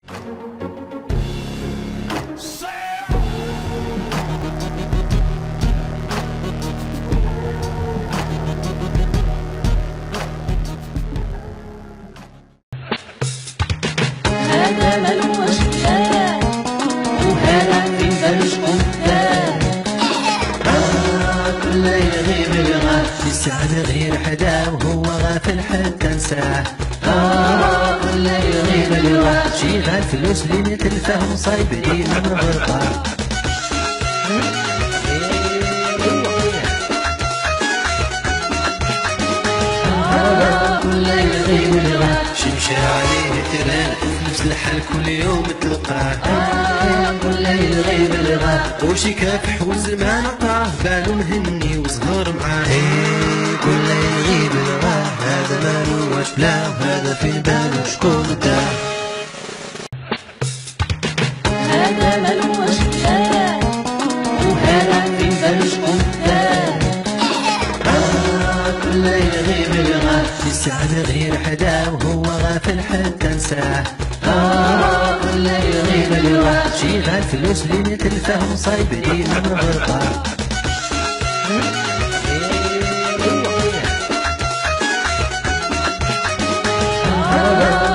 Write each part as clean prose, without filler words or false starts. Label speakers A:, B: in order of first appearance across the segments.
A: هذا ملوش كلام وهذا في بالوش قدام.
B: كل يغيب الغاب يسعد غير حدا وهو غافل حتى نساه.
A: كل يغيب الغاب
B: شي غال فلوس اللي تلفه صايب ديما من غرقة.
A: كل يغيب الغاب
B: شي مشى عليه تران نفس الحال كل يوم تلقاه.
A: كل يغيب الغاب
B: وشي كافح والزمان عطاه بالو مهني وصغار معاه. كل يغيب الغاب هذا مالو واش بلا وهذا في بالو شكون داه.
A: هذا ملوش كلام وهذا في بالوش قدام.
B: كل يغيب الغاب يسعد غير حدا وهو غافل حتى نساه.
A: كل يغيب الغاب
B: شي غال فلوس اللي تلفه صايب ديما من غرقة.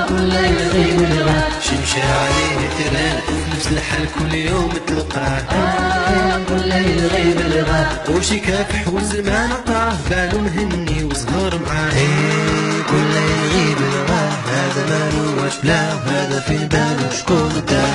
A: كل يغيب الغاب
B: شي مشى عليه تران نفس الحال كل يوم تلقاه.
A: كل يغيب الغاب
B: وشي كافح والزمان عطاه بالو مهني وصغار معاه. كل يغيب الغاب هذا مالو واش بلا وهذا في بالو شكون داه.